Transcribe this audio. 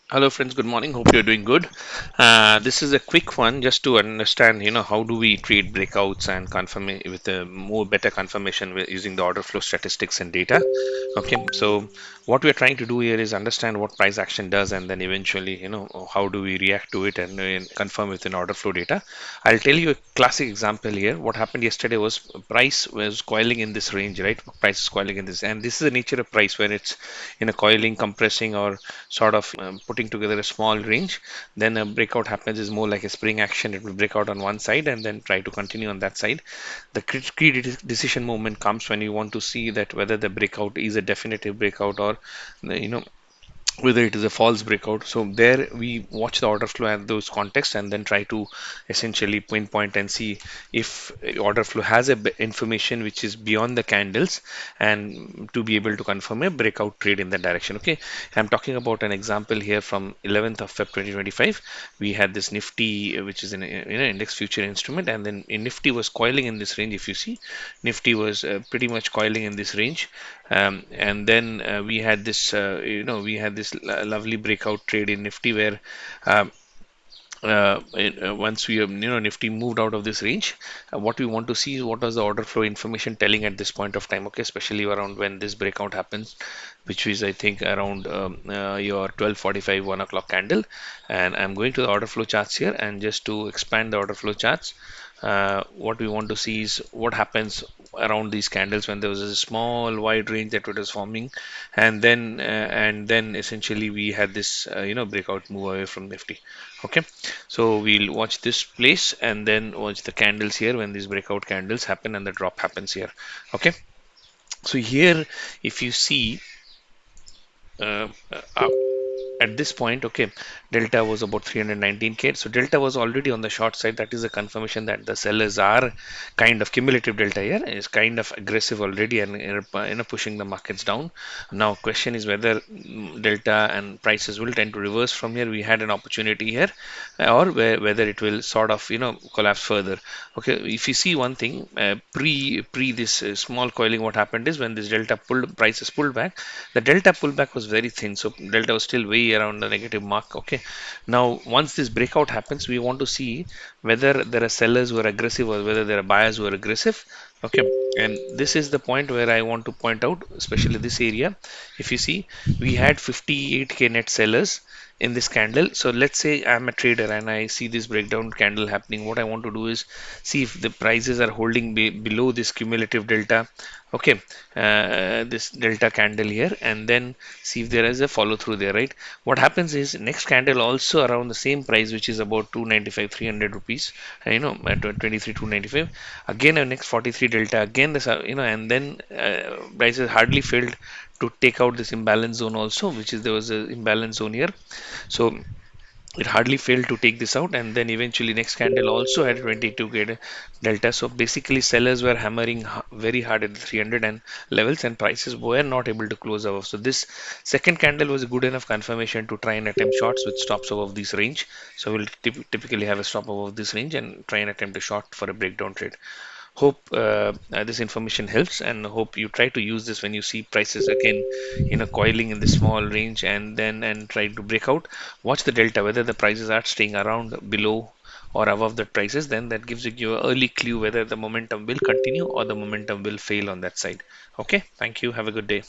Hello friends, good morning. Hope you're doing good. This is a quick one just to understand, how do we treat breakouts and confirm with a more better confirmation using the order flow statistics and data. Okay, so what we're trying to do here is understand what price action does, and then eventually, how do we react to it and confirm within order flow data. I'll tell you a classic example here. What happened yesterday was price was coiling in this range, right? Price is coiling in this, and this is the nature of price when it's in a coiling, compressing, or sort of putting together a small range. Then a breakout happens is more like a spring action. It will break out on one side and then try to continue on that side. The key decision moment comes when you want to see that whether the breakout is a definitive breakout or whether it is a false breakout. So there we watch the order flow and those contexts and then try to essentially pinpoint and see if order flow has a information which is beyond the candles and to be able to confirm a breakout trade in that direction. Okay, I'm talking about an example here from 11th of Feb 2025. We had this Nifty, which is an index future instrument, and then in Nifty was coiling in this range. If you see, Nifty was pretty much coiling in this range, and then we had this lovely breakout trade in Nifty where um, once we have, Nifty moved out of this range, what we want to see is what was the order flow information telling at this point of time. Okay, especially around when this breakout happens, which is I think around your 12:45 1 o'clock candle. And I'm going to the order flow charts here, and just to expand the order flow charts, what we want to see is what happens around these candles when there was a small wide range that was forming, and then essentially we had this breakout move away from Nifty. Okay, so we'll watch this place and then watch the candles here when these breakout candles happen and the drop happens here. Okay, so here if you see uh, uh, at this point, okay, delta was about 319k, so delta was already on the short side. That is a confirmation that the sellers are kind of cumulative delta here is kind of aggressive already and pushing the markets down. Now question is whether delta and prices will tend to reverse from here. We had an opportunity here, or whether it will sort of collapse further. Okay, if you see one thing, pre this small coiling, what happened is when this delta pulled prices pulled back, the delta pullback was very thin, so delta was still way around the negative mark. Okay, now once this breakout happens, we want to see whether there are sellers who are aggressive or whether there are buyers who are aggressive. Okay, and this is the point where I want to point out, especially this area. If you see, we had 58k net sellers in this candle. So let's say I'm a trader and I see this breakdown candle happening. What I want to do is see if the prices are holding below this cumulative delta. Okay, this delta candle here, and then see if there is a follow through there, right? What happens is next candle also around the same price, which is about 295 300 rupees, at 23 295, again a next 43 delta, again this and then prices hardly failed to take out this imbalance zone also, which is there was a imbalance zone here. So it hardly failed to take this out, and then eventually next candle also had 22 k delta. So basically sellers were hammering very hard at the 300 and levels, and prices were not able to close above. So this second candle was a good enough confirmation to try and attempt shorts with stops above this range. So we'll typically have a stop above this range and try and attempt a short for a breakdown trade. Hope this information helps, and hope you try to use this when you see prices again coiling in the small range and then and try to break out. Watch the delta whether the prices are staying around below or above the prices, then that gives you an early clue whether the momentum will continue or the momentum will fail on that side. Okay, thank you, have a good day.